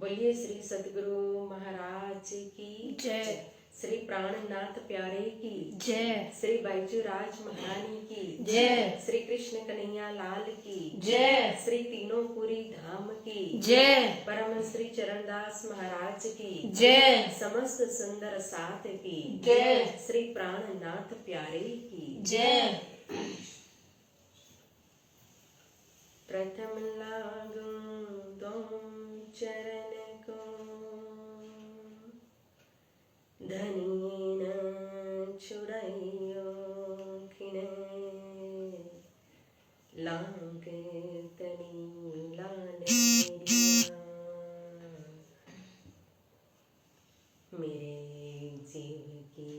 बोलिए श्री सद्गुरु महाराज की जय। श्री प्राणनाथ प्यारे की जय। श्री बैजू राज महारानी की जय। श्री कृष्ण कन्हैया लाल की जय। श्री तीनों पुरी धाम की जय। परम श्री चरणदास महाराज की जय। समस्त सुंदर साथ की जय। श्री प्राणनाथ प्यारे की जय। प्रथम लागू तुम चरण को धनी न छुड़ाइयो खिन लांग तनी लाल मेरे जीव की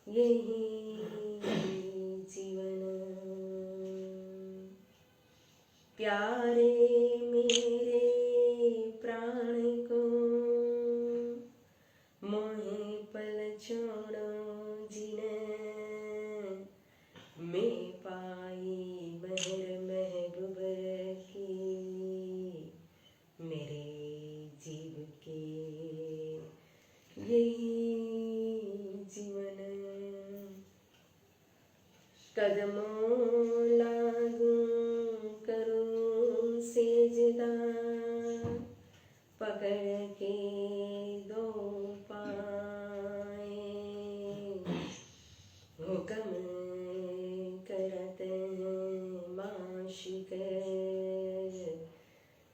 यही जीवन प्यारे मेरे प्राण को मोहे पल छोड़ो जिन मैं पाई महर महबूबर की मेरे जीव के यही जीवन कदमों लागू करूं सेजदा पकड़ के दो पाए हुक्म करत माशिक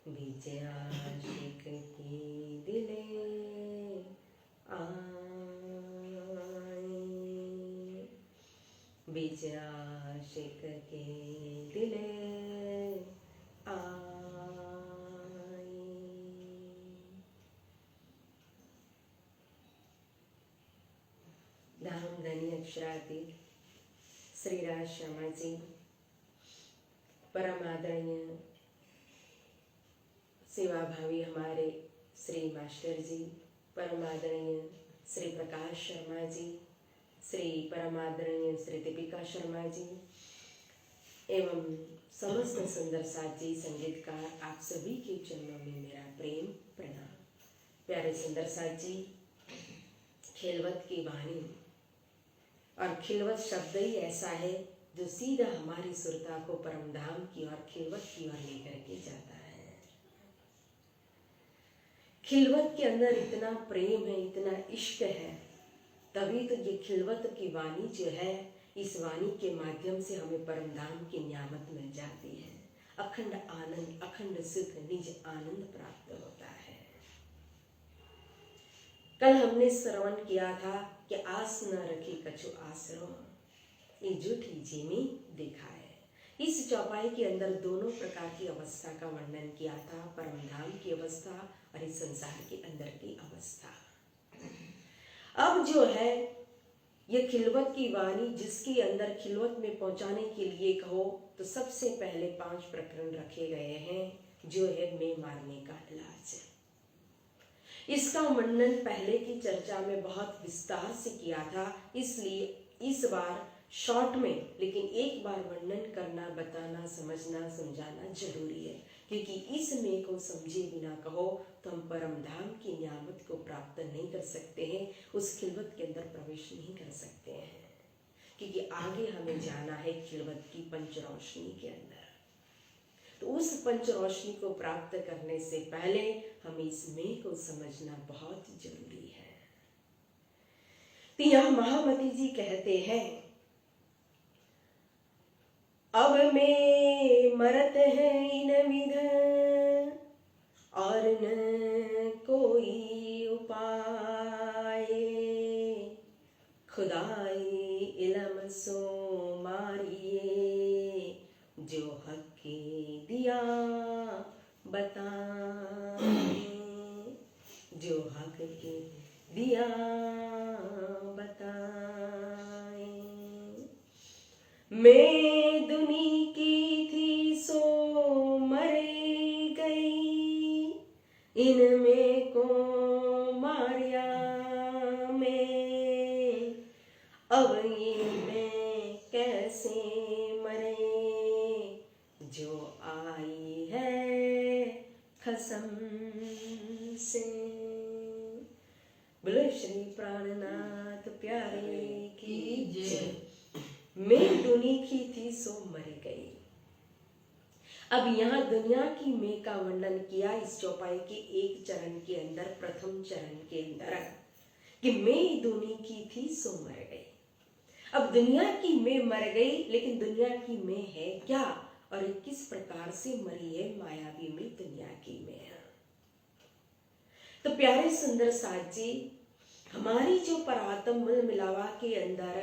बीच आशिक की दिले आए बीच आशिक के दिले आए। धाम धनी अक्षरातीत श्री राज शर्मा जी परम आदरणीय सेवाभावी हमारे श्री मास्टर जी परम आदरणीय श्री प्रकाश शर्मा जी श्री परम आदरणीय श्री दीपिका शर्मा जी एवं समस्त सुंदर साथी संगीतकार आप सभी के चरणों में मेरा प्रेम प्रणाम। प्यारे सुंदर साथी, खिलवत की वाणी और खिलवत शब्द ही ऐसा है जो सीधा हमारी सुरता को परम धाम की ओर खिलवत की ओर लेकर के जाता है। खिलवत के अंदर इतना प्रेम है, इतना इश्क है, तभी तो ये खिलवत की वाणी जो है, इस वाणी के माध्यम से हमें परम धाम की नियामत मिल जाती है। अखंड आनंद, अखंड सुख, निज आनंद प्राप्त होता है। कल हमने श्रवण किया था कि आस न रखी कछु आसरो, ये झूठी जीमी दिखाए। इस चौपाई के अंदर दोनों प्रकार की अवस्था का वर्णन किया था, परम धाम की अवस्था और इस संसार के अंदर की अवस्था। अब जो है ये खिलवत की वाणी, जिसके अंदर खिलवत में पहुंचाने के लिए कहो तो सबसे पहले 5 प्रकरण रखे गए हैं, जो है मैं मारने का इलाज। इसका वर्णन पहले की चर्चा में बहुत विस्तार से किया था, इसलिए इस बार शॉर्ट में लेकिन एक बार वर्णन करना, बताना, समझना, समझाना जरूरी है, क्योंकि इस में को समझे बिना कहो तो हम परम धाम की नियामत को प्राप्त नहीं कर सकते हैं, उस खिलवत के अंदर प्रवेश नहीं कर सकते हैं, क्योंकि आगे हमें जाना है खिलवत की पंच रोशनी के अंदर। तो उस पंच रोशनी को प्राप्त करने से पहले हमें इसमें को समझना बहुत जरूरी है। तो यहाँ महामती जी कहते हैं, अब में मरत है इन विध और न कोई उपाय, खुदाई इलम सो मारिए जो हक के दिया बताए, जो हक के दिया बताए। मैं दुनी की थी सो मर गई, इनमें को मारिया मैं, अब ये मैं कैसे मरे जो आई है खसम से। बोलो श्री प्राणनाथ प्यारे की जय। मैं दुनी की थी सो मर गई। अब यहाँ दुनिया की मैं का वर्णन किया इस चौपाई के एक चरण के अंदर, प्रथम चरण के अंदर, कि मैं दुनी की थी सो मर गई। अब दुनिया की मैं मर गई, लेकिन दुनिया की मैं है क्या और किस प्रकार से मरी है मायावी में दुनिया की मैं है। तो प्यारे सुंदर साथ जी, हमारी जो परात्म मूल मिलावा के अंदर,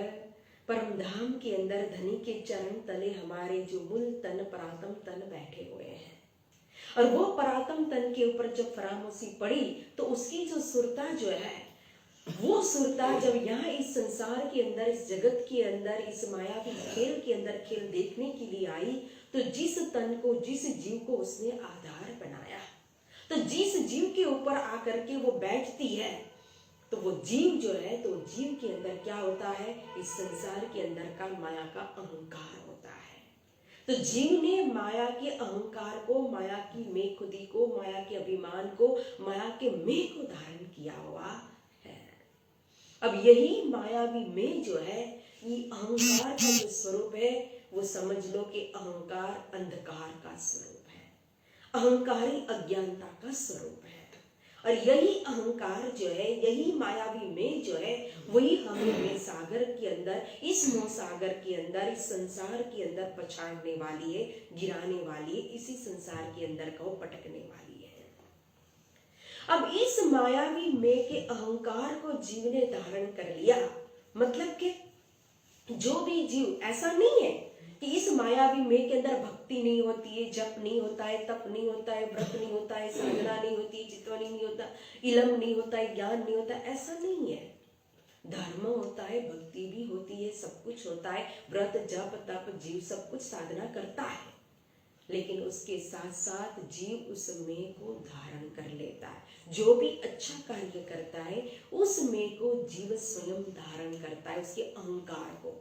परम धाम के अंदर धनी के चरण तले हमारे जो मूल तन परात्म तन बैठे हुए हैं, और वो परात्म तन के ऊपर जब फरामोशी पड़ी तो उसकी जो सुरता जो है, वो सुरता जब यहाँ इस संसार के अंदर, इस जगत के अंदर, इस मायावी खेल के अंदर खेल देखने के लिए आई, तो जिस तन को, जिस जीव को उसने आधार बनाया, तो जिस जीव के ऊपर आकर के वो बैठती है, तो वो जीव जो है, तो जीव के अंदर क्या होता है, इस संसार के अंदर का माया का अहंकार होता है। तो जीव ने माया के अहंकार को, माया की मैं खुदी को, माया के अभिमान को, माया के मैं को धारण किया हुआ है। अब यही मायावी मैं जो है, ये अहंकार का जो स्वरूप है, वो समझ लो कि अहंकार अंधकार का स्वरूप है, अहंकारी अज्ञानता का स्वरूप है। और यही अहंकार जो है, यही मायावी में जो है, वही हमें में सागर के अंदर, इस मोह सागर के अंदर, इस संसार के अंदर पछाड़ने वाली है, गिराने वाली है, इसी संसार के अंदर को पटकने वाली है। अब इस मायावी में के अहंकार को जीव ने धारण कर लिया, मतलब कि जो भी जीव, ऐसा नहीं है कि इस मायावी में के अंदर भक्ति नहीं होती है, जप नहीं होता है, तप नहीं होता है, व्रत नहीं होता है, साधना नहीं होती है, चितवनी नहीं होता, इलम नहीं होता है, ज्ञान नहीं होता, ऐसा नहीं है। धर्म होता है, भक्ति भी होती है, सब कुछ होता है, व्रत जप तप जीव सब कुछ साधना करता है, लेकिन उसके साथ साथ जीव उस में को धारण कर लेता है। जो भी अच्छा कार्य करता है, उस में को जीव स्वयं धारण करता है, उसके अहंकार को।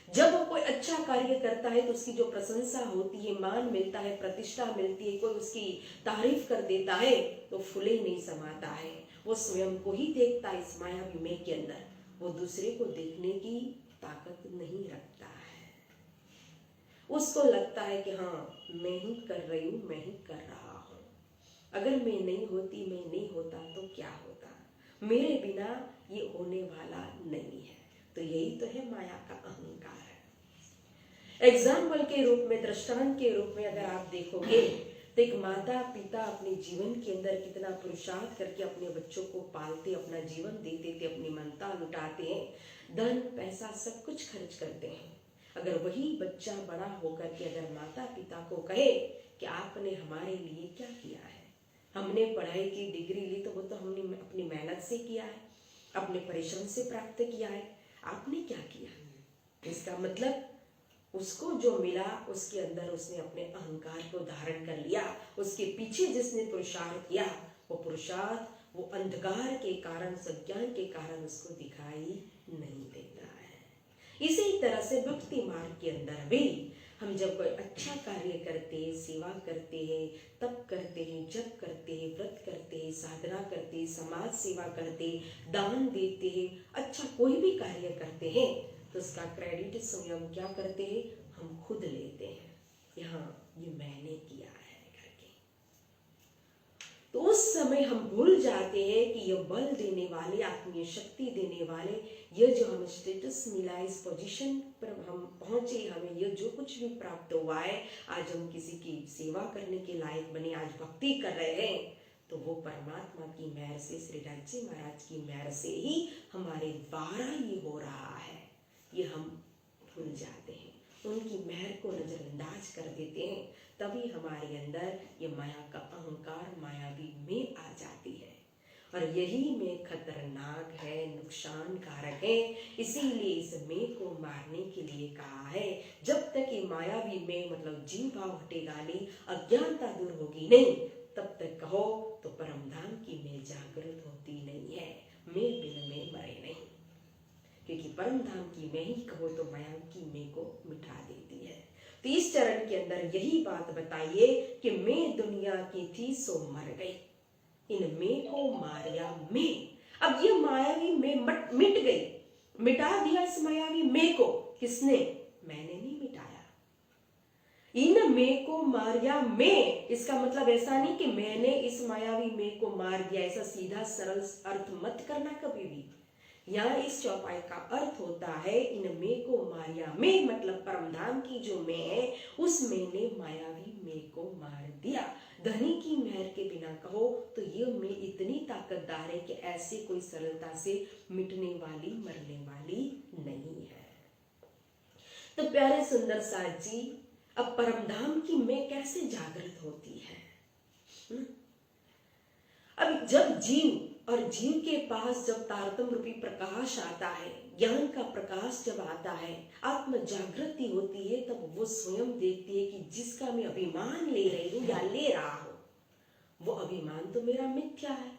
जब वो कोई अच्छा कार्य करता है तो उसकी जो प्रशंसा होती है, मान मिलता है, प्रतिष्ठा मिलती है, कोई उसकी तारीफ कर देता है, तो फूले नहीं समाता है, वो स्वयं को ही देखता है इस मायावी में के अंदर, वो दूसरे को देखने की ताकत नहीं रखता है। उसको लगता है कि हाँ, मैं ही कर रही हूँ, मैं ही कर रहा हूँ, अगर मैं नहीं होती, मैं नहीं होता तो क्या होता, मेरे बिना ये होने वाला नहीं है। तो यही तो है माया का अहंकार है। एग्जाम्पल के रूप में, दृष्टांत के रूप में अगर आप देखोगे तो एक माता पिता अपने जीवन के अंदर कितना पुरुषार्थ करके अपने बच्चों को पालते, अपना जीवन देते थे, अपनी ममता लुटाते हैं, धन पैसा सब कुछ खर्च करते हैं। अगर वही बच्चा बड़ा होकर के अगर माता पिता को कहे कि आपने हमारे लिए क्या किया है, हमने पढ़ाई की, डिग्री ली, तो वो तो हमने अपनी मेहनत से किया है, अपने परिश्रम से प्राप्त किया है, आपने क्या किया? इसका मतलब उसको जो मिला उसके अंदर उसने अपने अहंकार को धारण कर लिया। उसके पीछे जिसने पुरुषार्थ किया, वो पुरुषार्थ वो अंधकार के कारण, सज्ञान के कारण उसको दिखाई नहीं देता है। इसी तरह से भक्ति मार्ग के अंदर भी हम जब कोई अच्छा कार्य करते हैं, सेवा करते हैं, तप करते हैं, जप करते हैं, व्रत करते हैं, साधना करते हैं, समाज सेवा करते हैं, दान देते हैं, अच्छा कोई भी कार्य करते हैं, तो उसका क्रेडिट स्वयं क्या करते हैं, हम खुद लेते हैं, यहाँ ये मैंने किया है करके। तो उस समय हम भूल जाते हैं कि ये बल देने वाले, आत्मीय शक्ति देने वाले, ये जो हमें स्टेटस मिला, इस पोजीशन पर हम पहुंचे, हमें ये जो कुछ भी प्राप्त हुआ है, आज हम किसी की सेवा करने के लायक बने, आज भक्ति कर रहे हैं, तो वो परमात्मा की मेहर से, श्री राज जी महाराज की मेहर से ही हमारे द्वारा ये हो रहा है। ये हम भूल जाते हैं, उनकी मेहर को नजरअंदाज कर देते हैं, तभी हमारे अंदर ये माया का अहंकार, मायावी में आ जाती है। और यही में खतरनाक है, नुकसान कारक है। इसीलिए इस में को मारने के लिए कहा है। जब तक ये मायावी में मतलब जीव भाव हटेगा नहीं, अज्ञानता दूर होगी नहीं, तब तक कहो तो परम धाम की में जागृत होती नहीं है। मैं बिन में मरे नहीं, क्योंकि परम धाम की मैं ही कहो तो माया की मैं को मिटा देती है। तो इस चरण के अंदर यही बात बताइए कि मैं दुनिया की थी सो मर गई। इन मैं को मारिया मैं। अब ये मायावी मैं मिट गई, मिटा दिया इस मायावी मैं को। किसने? मैंने नहीं मिटाया। इन मैं को मारिया मैं, इसका मतलब ऐसा नहीं कि मैंने इस मायावी मैं को मार दिया, ऐसा सीधा सरल अर्थ मत करना कभी भी। यहाँ इस चौपाई का अर्थ होता है इन मैं को मारिया मैं, मतलब परमधाम की जो मैं है उस मैं ने मायावी मैं को मार दिया। धनी की मेहर के बिना कहो तो ये मैं इतनी ताकतदार है कि ऐसे कोई सरलता से मिटने वाली, मरने वाली नहीं है। तो प्यारे सुंदर साथ जी, अब परमधाम की मैं कैसे जागृत होती है? अब जब जीव और जीव के पास जब तारतम्य रूपी प्रकाश आता है, ज्ञान का प्रकाश जब आता है, आत्म जागृति होती है, तब वो स्वयं देखती है कि जिसका मैं अभिमान ले रही हूं या ले रहा हूं वो अभिमान तो मेरा मिथ्या है।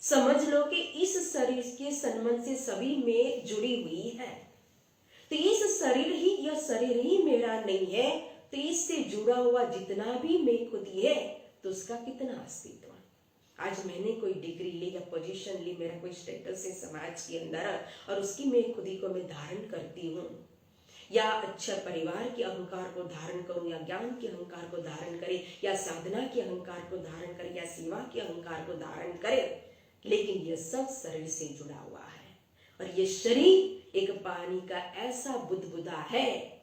समझ लो कि इस शरीर के संबंध से सभी में जुड़ी हुई है, तो इस शरीर ही, यह शरीर ही मेरा नहीं है, तो इससे जुड़ा हुआ जितना भी मैं खुद है तो उसका कितना अस्तित्व। आज मैंने कोई डिग्री ली या पोजीशन ली, मेरा कोई स्टेटस है समाज के अंदर और उसकी मैं खुद ही को मैं धारण करती हूँ, या अच्छा परिवार के अहंकार को धारण करूं, या ज्ञान के अहंकार को धारण करे, या साधना के अहंकार को धारण करे, या सेवा के अहंकार को धारण करे, लेकिन यह सब शरीर से जुड़ा हुआ है। और यह शरीर एक पानी का ऐसा बुदबुदा है,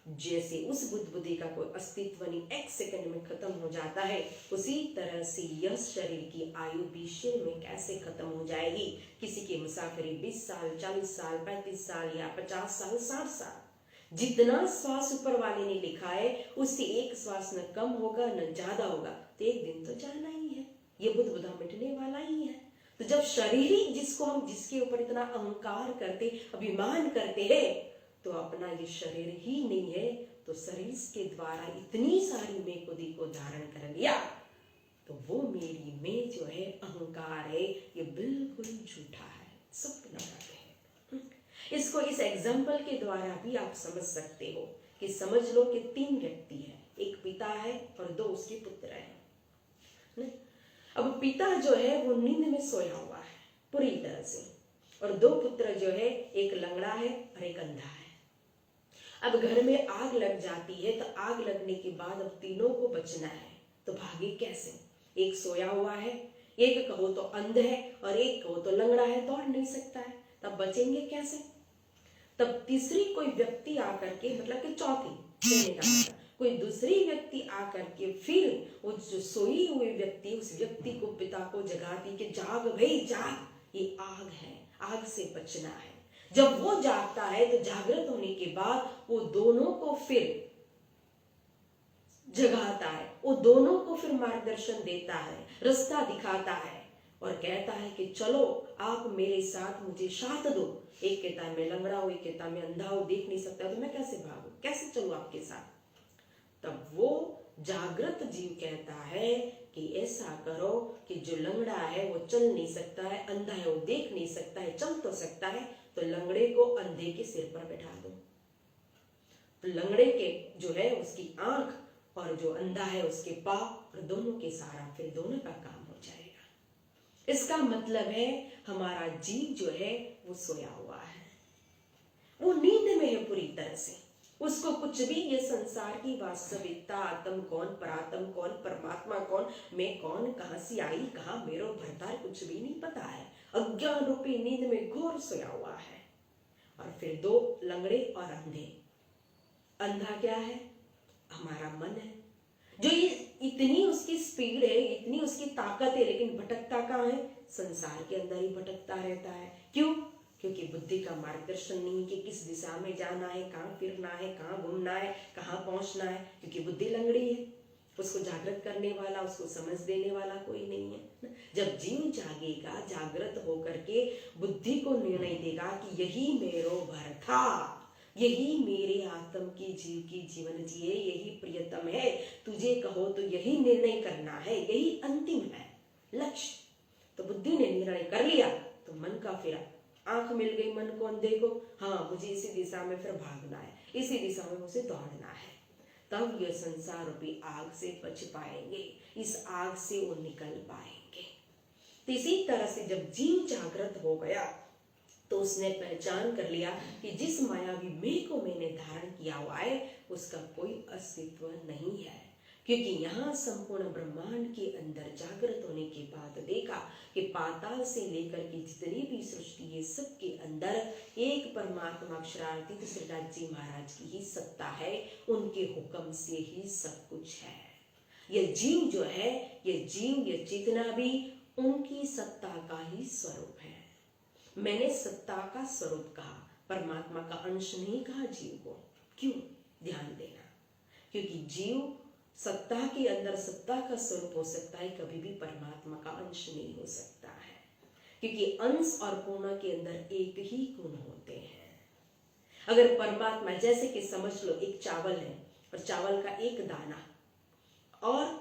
जैसे उस बुदबुदे का कोई अस्तित्व नहीं, एक सेकंड में खत्म हो जाता है, उसी तरह से यह शरीर की आयु 20 में कैसे खत्म हो जाएगी। किसी की मुसाफिरी 20 साल, 40 साल, 35 साल या 50 साल, 60 साल, जितना श्वास ऊपर वाले ने लिखा है उससे एक श्वास न कम होगा न ज्यादा होगा, तो एक दिन तो जाना ही है, ये बुदबुदा मिटने वाला ही है। तो जब शरीर ही जिसको हम, जिसके ऊपर इतना अहंकार करते, अभिमान करते हैं, तो अपना ये शरीर ही नहीं है, तो शरीर के द्वारा इतनी सारी मैं खुद ही को धारण कर लिया, तो वो मेरी मैं जो है, अहंकार है, ये बिल्कुल झूठा है, स्वप्न है। इसको इस एग्जाम्पल के द्वारा भी आप समझ सकते हो कि समझ लो कि 3 व्यक्ति हैं, एक पिता है और 2 उसके पुत्र हैं। अब पिता जो है वो नींद में सोया हुआ है पूरी तरह से, और 2 पुत्र जो है, एक लंगड़ा है और एक अंधा है। अब घर में आग लग जाती है, तो आग लगने के बाद अब तीनों को बचना है, तो भागे कैसे? एक सोया हुआ है, एक कहो तो अंध है और एक कहो तो लंगड़ा है, दौड़ नहीं सकता है, तब बचेंगे कैसे? तब तीसरी कोई व्यक्ति आकर के, मतलब कि चौथी कहने का मतलब, कोई दूसरी व्यक्ति आकर के फिर वो जो सोई हुई व्यक्ति, उस व्यक्ति को, पिता को जगाती कि जाग भाई जाग, ये आग है, आग से बचना है। जब वो जागता है तो जागृत होने के बाद वो दोनों को फिर जगाता है, वो दोनों को फिर मार्गदर्शन देता है, रास्ता दिखाता है और कहता है कि चलो आप मेरे साथ, मुझे साथ दो। एक कहता है मैं लंगड़ा हूं, एक कहता है मैं अंधा हूं, देख नहीं सकता, तो मैं कैसे भागूं, कैसे चलूं आपके साथ? तब वो जागृत जीव कहता है कि ऐसा करो कि जो लंगड़ा है वो चल नहीं सकता है, अंधा है वो देख नहीं सकता है, चल तो सकता है, तो लंगड़े को अंधे के सिर पर बैठा दो। तो लंगड़े के जो है उसकी आंख और जो अंधा है उसके पांव, और दोनों के सहारा फिर दोनों का काम हो जाएगा। इसका मतलब है हमारा जीव जो है वो सोया हुआ है, वो नींद में है पूरी तरह से, उसको कुछ भी ये संसार की वास्तविकता, आत्म कौन, परात्म कौन, परमात्मा कौन, मैं कौन, कहां से आई, कहां मेरो भरतार, कुछ भी नहीं पता है। अज्ञान रूपी नींद में घोर सोया हुआ है। और फिर 2 लंगड़े और अंधे। अंधा क्या है? हमारा मन है, जो इतनी उसकी स्पीड है, इतनी उसकी ताकत है, लेकिन भटकता कहाँ है? संसार के अंदर ही भटकता रहता है। क्यों? क्योंकि बुद्धि का मार्गदर्शन नहीं कि किस दिशा में जाना है, कहाँ फिरना है, कहाँ घूमना है, कहाँ पहुंचना है, क्योंकि बुद्धि लंगड़ी है, उसको जागृत करने वाला, उसको समझ देने वाला कोई नहीं है। जब जीव जागेगा, जागृत होकर के बुद्धि को निर्णय देगा कि यही मेरो भर था, यही मेरे आत्म की जीव की जीवन जिए, यही प्रियतम है, तुझे कहो तो यही निर्णय करना है, यही अंतिम है लक्ष्य। तो बुद्धि ने निर्णय कर लिया, तो मन का फिर आंख मिल गई मन को, अंधे को, हाँ मुझे इसी दिशा में फिर भागना है, इसी दिशा में मुझे दौड़ना है। तब यह संसार रूपी आग से बच पाएंगे, इस आग से वो निकल पाएंगे। तो इसी तरह से जब जीव जागृत हो गया तो उसने पहचान कर लिया कि जिस मायावी मैं को मैंने धारण किया हुआ है उसका कोई अस्तित्व नहीं है, क्योंकि यहाँ संपूर्ण ब्रह्मांड के अंदर जागृत होने के बाद देखा कि पाताल से लेकर के जितनी भी सृष्टि है सबके अंदर एक परमात्मा अक्षरातीत श्रीनाथ जी महाराज की ही सत्ता है, उनके हुक्म से ही सब कुछ है। ये जीव जो है, ये जीव, ये चेतना भी उनकी सत्ता का ही स्वरूप है। मैंने सत्ता का स्वरूप कहा, परमात्मा का अंश नहीं कहा जीव को। क्यों? ध्यान देना, क्योंकि जीव सत्ता के अंदर सत्ता का स्वरूप हो सकता है, कभी भी परमात्मा का अंश नहीं हो सकता है, क्योंकि अंश और पूर्ण के अंदर एक ही गुण होते हैं। अगर परमात्मा, जैसे कि समझ लो एक चावल है और चावल का एक दाना, और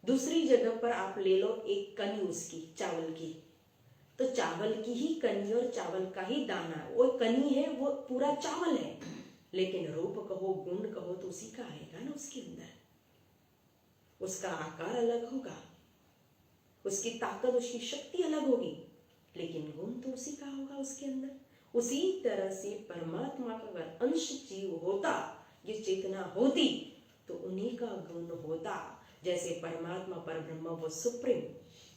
दूसरी जगह पर आप ले लो एक कनी उसकी चावल की, तो चावल की ही कनी और चावल का ही दाना, वो कनी है वो पूरा चावल है, लेकिन रूप कहो गुण कहो तो उसी का आएगा ना उसके अंदर। उसका आकार अलग होगा, उसकी ताकत उसकी शक्ति अलग होगी, लेकिन गुण तो उसी का होगा उसके अंदर। उसी तरह से परमात्मा का अगर अंश जीव होता, ये चेतना होती, तो उन्हीं का गुण होता। जैसे परमात्मा परब्रह्म वो सुप्रीम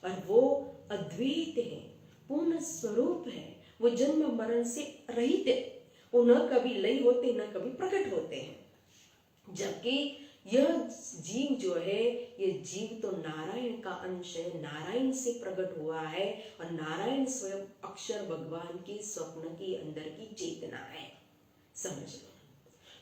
और वो अद्वैत है, पूर्ण स्वरूप है, वो जन्म मरण से रहित है, वो न कभी लय होते न कभी प्रकट होते हैं। जबकि यह जीव जो है, ये जीव तो नारायण का अंश है, नारायण से प्रकट हुआ है, और नारायण स्वयं अक्षर भगवान के स्वप्न के अंदर की चेतना है। समझ लो,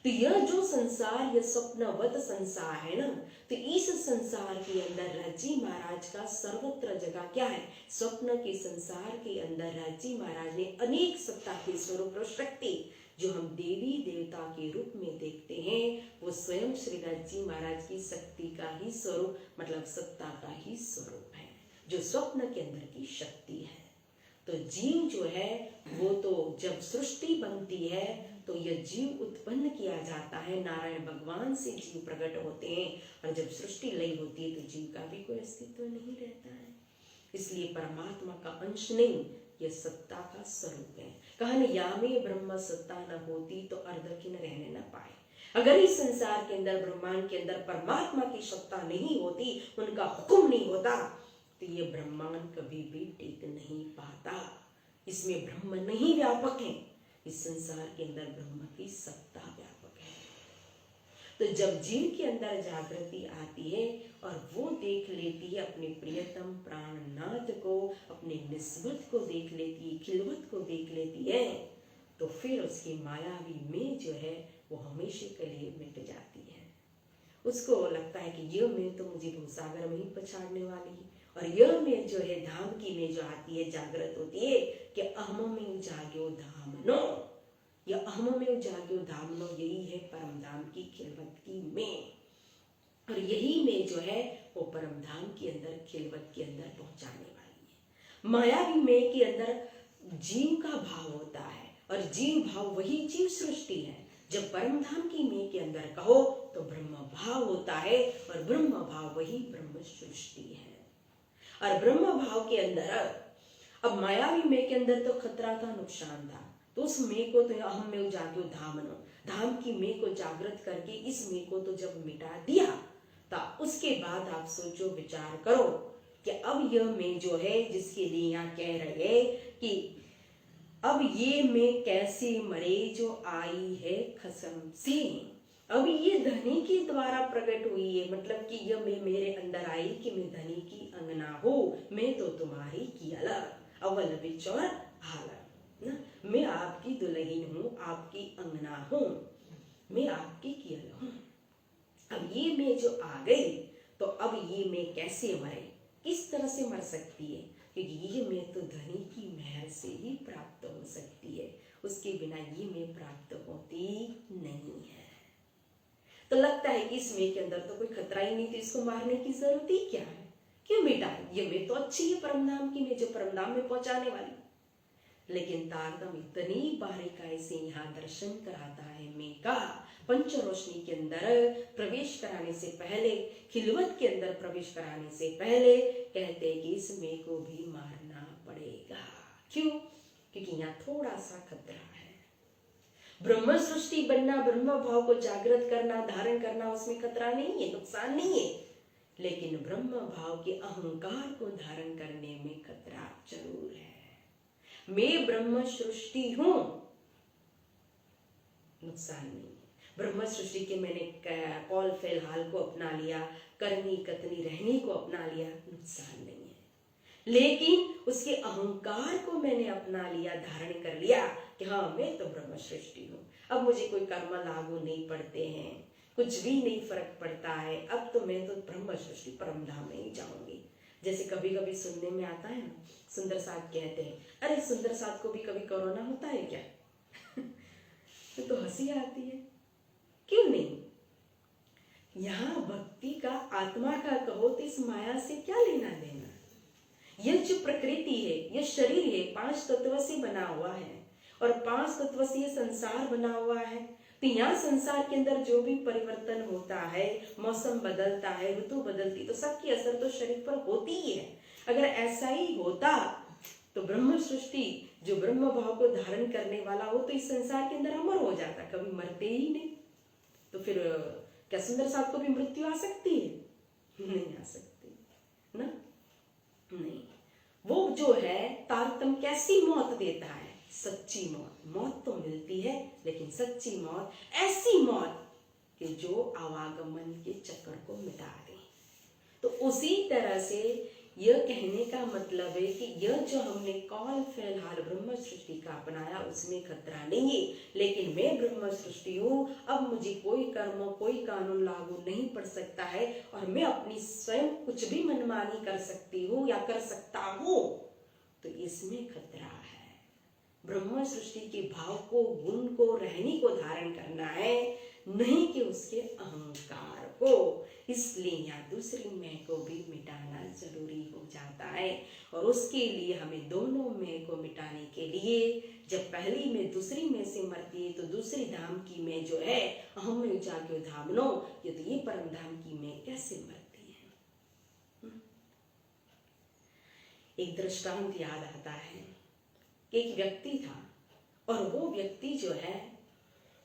तो यह जो संसार, यह स्वप्नवत संसार है ना, तो इस संसार के अंदर राजी महाराज का सर्वत्र जगह क्या है? स्वप्न के संसार के अंदर राजी महाराज ने अनेक सत्ता के स्वरूप और शक्ति, जो हम देवी देवता के रूप में देखते हैं, वो स्वयं श्री राजी महाराज की शक्ति का ही स्वरूप, मतलब सत्ता का ही स्वरूप है, जो स्वप्न के अंदर की शक्ति है। तो जीव जो है वो तो जब सृष्टि बनती है तो यह जीव उत्पन्न किया जाता है, नारायण भगवान से जीव प्रकट होते हैं, और जब सृष्टि लय होती है तो जीव का भी कोई अस्तित्व नहीं रहता है। इसलिए परमात्मा का अंश नहीं, यह सत्ता का स्वरूप है। कहा न यामे ब्रह्म सत्ता न होती तो अर्धकिन रहने न पाए। अगर इस संसार के अंदर, ब्रह्मांड के अंदर परमात्मा की सत्ता नहीं होती, उनका हुक्म नहीं होता, तो ये ब्रह्मांड कभी भी टिक नहीं पाता। इसमें ब्रह्म नहीं व्यापक है, इस संसार के अंदर ब्रह्म की सत्ता व्यापक है। तो जब जीव के अंदर जागृति आती है और वो देख लेती है अपने प्रियतम प्राणनाथ को, अपने निस्बत को देख लेती है, खिलवत को देख लेती है, तो फिर उसकी मायावी में जो है वो हमेशा के लिए मिट जाती है। उसको लगता है कि यह मैं तो मुझे भूसागर में ही पछाड़ने वाली है, और यह में जो है धाम की में जो आती है, जागृत होती है कि अहम में जाग्यो धामनो, या अहम में जाग्यो धामनो, यही है परम धाम की खिलवत की में, और यही में जो है वो परम धाम के अंदर, खिलवत के अंदर पहुंचाने वाली है। मायावी में के अंदर जीव का भाव होता है, और जीव भाव वही जीव सृष्टि है। जब परम धाम की में के अंदर कहो तो ब्रह्म भाव होता है, और ब्रह्म भाव वही ब्रह्म सृष्टि है। और ब्रह्म भाव के अंदर अब मायावी में के अंदर तो खतरा था, नुकसान था, तो उस में को तो अहम में जाग्यो धामनो, धाम की में को जागृत करके इस में को तो जब मिटा दिया, तो उसके बाद आप सोचो, विचार करो कि अब यह में जो है, जिसके लिए यहाँ कह रहे कि अब ये में कैसे मरे जो आई है खसम से, अब ये धनी के द्वारा प्रकट हुई है, मतलब कि यह मैं मेरे अंदर आई कि मैं धनी की अंगना हो, मैं तो तुम्हारी की अलग, अव्वल बिच और आलम ना, मैं आपकी दुल्हन हूँ, आपकी अंगना हूँ, मैं आपकी की अलग हूँ। अब ये मैं जो आ गई, तो अब ये मैं कैसे मरे, किस तरह से मर सकती है, क्योंकि ये मैं तो धनी की मेहर से ही प्राप्त हो सकती है, उसके बिना ये मैं प्राप्त होती नहीं है। तो लगता है कि इस में के अंदर तो कोई खतरा ही नहीं, तो इसको मारने की जरूरत ही क्या है, क्यों बेटा, ये में तो अच्छी है परमधाम की में, जो परमधाम में पहुंचाने वाली। लेकिन तारतम इतनी बारीकाई से यहाँ दर्शन कराता है मैं का पंच रोशनी के अंदर प्रवेश कराने से पहले, खिलवत के अंदर प्रवेश कराने से पहले कहते हैं कि इस मैं को भी मारना पड़ेगा। क्यों? क्योंकि यहाँ थोड़ा सा खतरा है। ब्रह्म सृष्टि बनना, ब्रह्म भाव को जागृत करना, धारण करना, उसमें खतरा नहीं है, नुकसान नहीं है, लेकिन ब्रह्म भाव के अहंकार को धारण करने में खतरा जरूर है। मैं ब्रह्म सृष्टि हूं, नुकसान नहीं है। ब्रह्म सृष्टि के मैंने कौल फिलहाल को अपना लिया, करनी कतनी रहनी को अपना लिया, नुकसान नहीं है। लेकिन उसके अहंकार को मैंने अपना लिया, धारण कर लिया कि हाँ मैं तो ब्रह्म सृष्टि हूँ, अब मुझे कोई कर्म लागू नहीं पड़ते हैं, कुछ भी नहीं फर्क पड़ता है, अब तो मैं तो ब्रह्म सृष्टि परम धाम में ही जाऊंगी। जैसे कभी कभी सुनने में आता है ना, सुंदर साथ कहते हैं, अरे सुंदर साथ को भी कभी कोरोना होता है क्या? तो हंसी आती है, क्यों नहीं? यहाँ भक्ति का, आत्मा का कहो तो इस माया से क्या लेना देना? यह जो प्रकृति है, यह शरीर है, 5 तत्व से बना हुआ है और 5 तत्व से यह संसार बना हुआ है। तो यहाँ संसार के अंदर जो भी परिवर्तन होता है, मौसम बदलता है, ऋतु बदलती, तो सबकी असर तो शरीर पर होती ही है। अगर ऐसा ही होता तो ब्रह्म सृष्टि जो ब्रह्म भाव को धारण करने वाला हो तो इस संसार के अंदर अमर हो जाता, कभी मरते ही नहीं। तो फिर क्या सुंदर साथ को भी मृत्यु आ सकती है? नहीं आ सकती ना, नहीं। वो जो है तारतम कैसी मौत देता है? सच्ची मौत। मौत तो मिलती है, लेकिन सच्ची मौत, ऐसी मौत कि जो आवागमन के चक्कर को मिटा दे। तो उसी तरह से यह कहने का मतलब है कि यह जो हमने कौल फिलहाल ब्रह्म सृष्टि का अपनाया उसमें खतरा नहीं है, लेकिन मैं ब्रह्म सृष्टि हूँ, अब मुझे कोई कर्म, कोई कानून लागू नहीं पड़ सकता है और मैं अपनी स्वयं कुछ भी मनमानी कर सकती हूँ या कर सकता हूँ, तो इसमें खतरा है। ब्रह्म सृष्टि के भाव को, गुण को, रहनी को धारण करना है, नहीं कि उसके अहंकार को। इसलिए यहाँ दूसरी मैं को भी मिटाना जरूरी हो जाता है और उसके लिए हमें दोनों मैं को मिटाने के लिए, जब पहली में दूसरी में से मरती है तो दूसरी धाम की मैं जो है अहम में जाग्यो धामनो, ये तो ये परम धाम की मैं कैसे मरती है? एक दृष्टांत याद आता है। एक व्यक्ति था और वो व्यक्ति जो है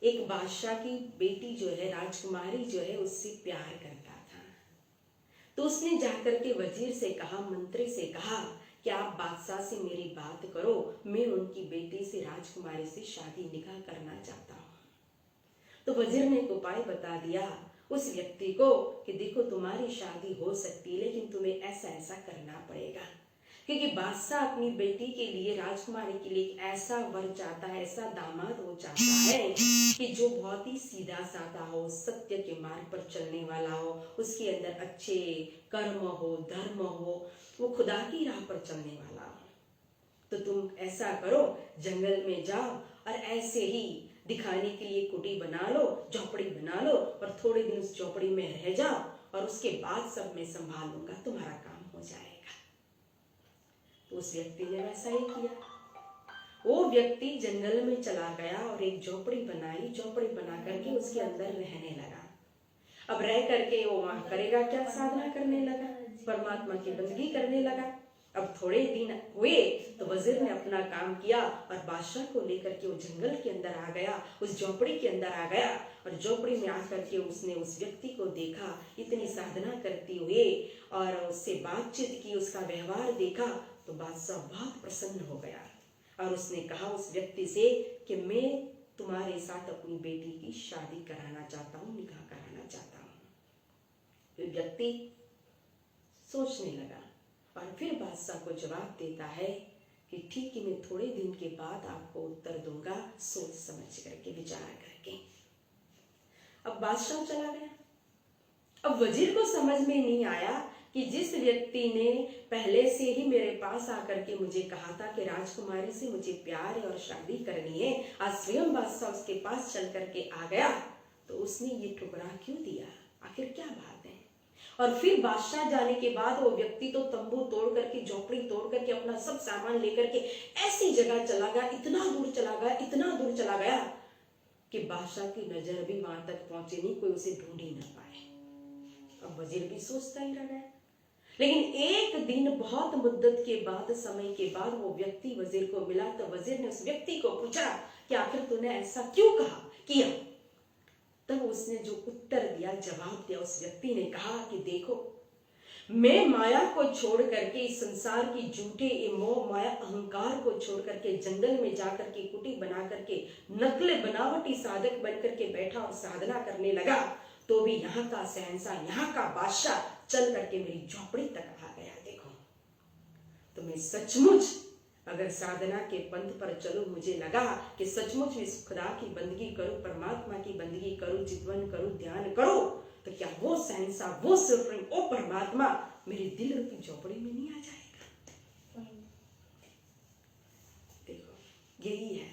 एक बादशाह की बेटी जो है, राजकुमारी जो है, उससे प्यार करता था। तो उसने जाकर के वजीर से कहा, मंत्री से कहा कि आप बादशाह से मेरी बात करो, मैं उनकी बेटी से, राजकुमारी से शादी निकाह करना चाहता हूँ। तो वजीर ने एक उपाय बता दिया उस व्यक्ति को कि देखो तुम्हारी शादी हो सकती है, लेकिन तुम्हें ऐसा ऐसा करना पड़ेगा, क्योंकि बादशाह अपनी बेटी के लिए, राजकुमारी के लिए ऐसा वर चाहता है, ऐसा दामाद वो चाहता है कि जो बहुत ही सीधा साधा हो, सत्य के मार्ग पर चलने वाला हो, उसके अंदर अच्छे कर्म हो, धर्म हो, वो खुदा की राह पर चलने वाला हो। तो तुम ऐसा करो, जंगल में जाओ और ऐसे ही दिखाने के लिए कुटी बना लो, झोपड़ी बना लो और थोड़े दिन उस झोपड़ी में रह जाओ और उसके बाद सब मैं संभाल लूंगा, तुम्हारा काम हो जाएगा। तो उस व्यक्ति ने वैसा ही किया। वो व्यक्ति जंगल में चला गया और एक झोपड़ी बनाई, झोपड़ी बना करके उसके अंदर रहने लगा। अब रह करके वो वहां करेगा क्या? साधना करने लगा, परमात्मा की बंदगी करने लगा। अब थोड़े दिन हुए तो वजीर ने अपना काम किया और बादशाह को लेकर के वो जंगल के अंदर आ गया, उस झोपड़ी के अंदर आ गया और झोपड़ी में आकर के उसने उस व्यक्ति को देखा, इतनी साधना करते हुए, और उससे बातचीत की, उसका व्यवहार देखा तो बादशाह बहुत प्रसन्न हो गया और उसने कहा उस व्यक्ति से कि मैं तुम्हारे साथ अपनी बेटी की शादी कराना चाहता हूँ, निकाह कराना चाहता हूँ। तो व्यक्ति सोचने लगा और फिर बादशाह को जवाब देता है कि ठीक है, मैं थोड़े दिन के बाद आपको उत्तर दूंगा, सोच समझ करके, विचार करके। अब बादशाह चला गया। अब वजीर को समझ में नहीं आया कि जिस व्यक्ति ने पहले से ही मेरे पास आकर के मुझे कहा था कि राजकुमारी से मुझे प्यार है और शादी करनी है, आज स्वयं बादशाह उसके पास चल करके आ गया, तो उसने ये ठुकरा क्यों दिया? आखिर क्या बात है? और फिर बादशाह जाने के बाद वो व्यक्ति तो तंबू तोड़ करके, झोपड़ी तोड़ करके, अपना सब सामान लेकर के ऐसी जगह चला गया, इतना दूर चला गया, इतना दूर चला गया कि बादशाह की नजर भी वहां तक पहुंचे नहीं, कोई उसे ढूंढ ही ना पाए। अब वजीर भी सोचता ही रह गया। लेकिन एक दिन बहुत मुद्दत के बाद, समय के बाद वो व्यक्ति वजीर को मिला, तो वजीर ने उस व्यक्ति को पूछा कि आखिर तूने ऐसा क्यों किया। तब उसने जो उत्तर दिया, जवाब दिया, उस व्यक्ति ने कहा कि देखो, मैं माया को छोड़ करके, इस संसार की झूठे मोह माया अहंकार को छोड़ करके जंगल में जाकर के कुटी बना करके नकले बनावटी साधक बन करके बैठा और साधना करने लगा, तो भी यहाँ का शहंशाह, यहाँ का बादशाह चल करके मेरी झोपड़ी तक आ गया। देखो, तो मैं सचमुच अगर साधना के पंथ पर चलूं, मुझे लगा कि सचमुच मैं खुदा की बंदगी करूं, परमात्मा की बंदगी करूं, चितवन करूं, ध्यान करूं, तो क्या वो शहंशाह, वो सुप्रीम, वो परमात्मा मेरे दिल रूपी झोपड़ी में नहीं आ जाएगा। देखो, यही है।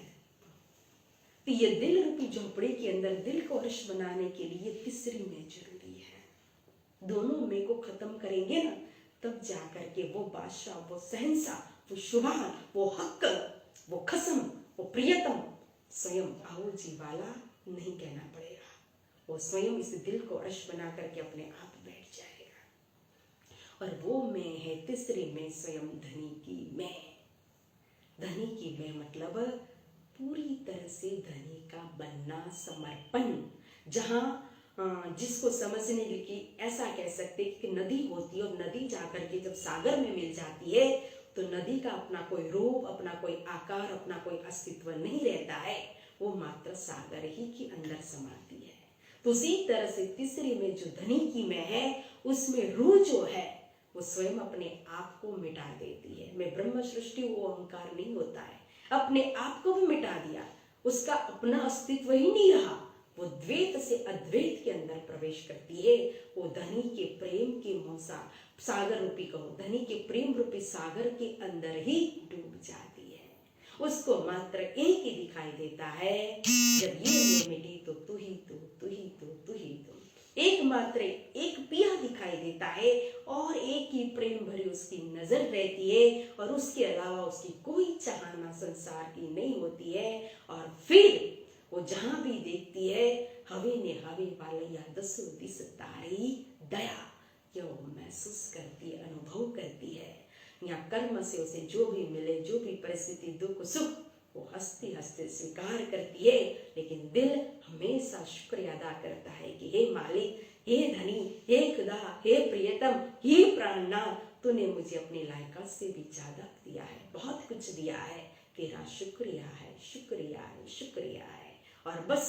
तो ये दिल रूपी झोपड़ी के अंदर दिल को हर्ष बनाने के लिए तीसरी में जरूरी है। दोनों में को खत्म करेंगे ना, तब जाकर के वो बादशाह, वो शहंशाह, वो शुभान, वो हक, वो खसम, वो प्रियतम स्वयं आओ जी वाला नहीं कहना पड़ेगा। वो स्वयं इस दिल को अर्श बना करके अपने आप बैठ जाएगा। और वो मैं है तीसरी में स्वयं धनी की मैं। धनी की मैं मतलब पूरी तरह से धनी का बनना, समर्पण। जहाँ जिसको समझने की ऐसा कह सकते कि नदी होती है और नदी जाकर के जब सागर में मिल जाती है तो नदी का अपना कोई रूप, अपना कोई आकार, अपना कोई अस्तित्व नहीं रहता है, वो मात्र सागर ही के अंदर समाती है। तो उसी तरह से तीसरी में जो धनी की मैं है, उसमें रूह जो है वो स्वयं अपने आप को मिटा देती है। मैं ब्रह्म सृष्टि, वो अहंकार नहीं होता है, अपने आप को भी मिटा दिया, उसका अपना अस्तित्व ही नहीं रहा, वो द्वैत से अद्वैत के अंदर प्रवेश करती है। वो धनी के प्रेम की मोसा सागर रूपी कहो, धनी के प्रेम रूपी सागर के अंदर ही डूब जाती है। उसको मात्र एक ही दिखाई देता है, जब ये मिटी तो तू ही तू, तू ही तू, तू ही तू। एक मात्र एक पिया दिखाई देता है और एक ही प्रेम भरी उसकी नजर रहती है और उसके अलावा उसकी कोई चाहना संसार की नहीं होती है। और फिर वो जहां भी देखती है, हवे ने हवे वालैया दसो दिस तारी दया, क्यों महसूस करती है, अनुभव करती है। या कर्म से उसे जो भी मिले, जो भी परिस्थिति, दुख सुख, वो हंसते हंसते स्वीकार करती है। लेकिन दिल हमेशा शुक्रिया अदा करता है कि हे मालिक, हे धनी, हे खुदा, हे प्रियतम, हे प्राणनाथ, तूने मुझे अपनी लायकात से भी ज्यादा दिया है, बहुत कुछ दिया है, तेरा शुक्रिया है, शुक्रिया है, शुक्रिया है। और बस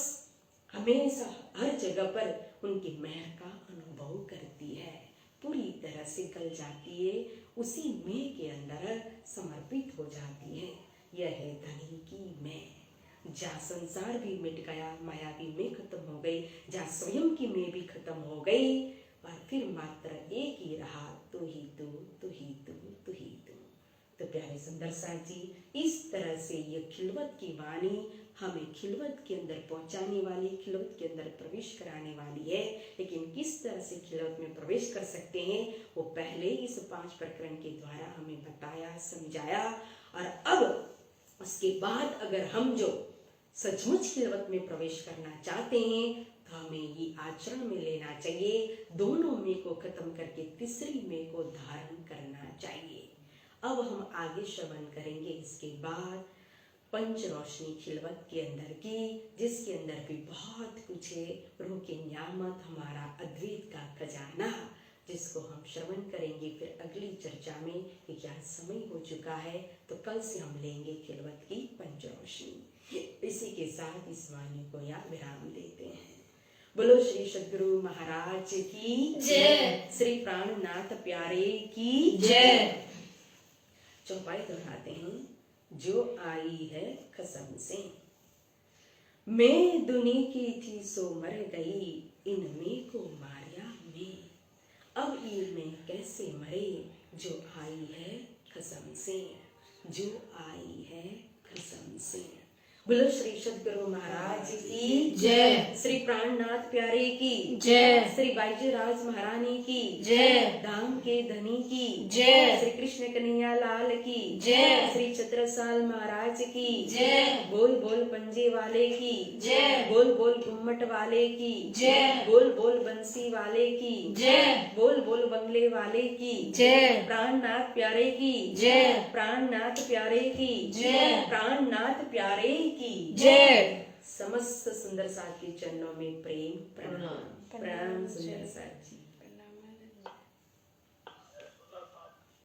हमेशा हर जगह पर उनकी मेहर का अनुभव करती है, पूरी तरह से गल जाती है, उसी मैं के अंदर समर्पित हो जाती है। यह है धनी की मैं। जहाँ संसार भी मिट गया, माया भी मैं खत्म हो गई, जहाँ स्वयं की मैं भी खत्म हो गई, और फिर मात्र एक ही रहा, तू ही तू, तू ही तू, तू ही तू। तो प्यारे सुंदर साथ जी, इस तरह से ये खिलवत की वाणी हमें खिलवत के अंदर पहुंचाने वाली, खिलवत के अंदर प्रवेश कराने वाली है। लेकिन किस तरह से खिलवत में प्रवेश कर सकते हैं, वो पहले इस 5 प्रकरण के द्वारा हमें बताया, समझाया। और अब उसके बाद अगर हम जो सचमुच खिलवत में प्रवेश करना चाहते हैं, तो हमें ये आचरण में लेना चाहिए, दोनों में को खत्म करके तीसरी में को धारण करना चाहिए। अब हम आगे श्रवण करेंगे इसके बाद पंच रोशनी खिलवत के अंदर की, जिसके अंदर भी बहुत कुछ है, रूह के नियामत, हमारा अद्वैत का खजाना, जिसको हम श्रवण करेंगे फिर अगली चर्चा में। कि क्या समय हो चुका है, तो कल से हम लेंगे खिलवत की पंच रोशनी। इसी के साथ इस वाणी को यहाँ विराम देते हैं। बोलो श्री सद्गुरु महाराज की जय, श्री प्राणनाथ प्यारे की जय। चौपाई दोहराते हैं। जो आई है कसम से, मैं दुनी की थी सो मर गई, इनमें को मारिया मैं, अब ये में कैसे मरे, जो आई है कसम से, जो आई है कसम से। बोलो श्री सदगुरु महाराज की जय। श्री प्राणनाथ प्यारे की जय। श्री बाईजीराज महारानी की जय। धाम के धनी की जय। श्री कृष्ण कन्हैया लाल की जय। श्री छत्रसाल महाराज की जय। बोल बोल पंजे वाले की जय। बोल बोल घुम्मट वाले की जय। बोल बोल बंसी वाले की जय। बोल बोल बंगले वाले की जय। प्राणनाथ प्यारे की जय। प्राणनाथ प्यारे की जय। प्राणनाथ प्यारे की जय। समस्त सुंदर साथ के चरणों में प्रेम प्रणाम। प्रणाम सुंदर साथ।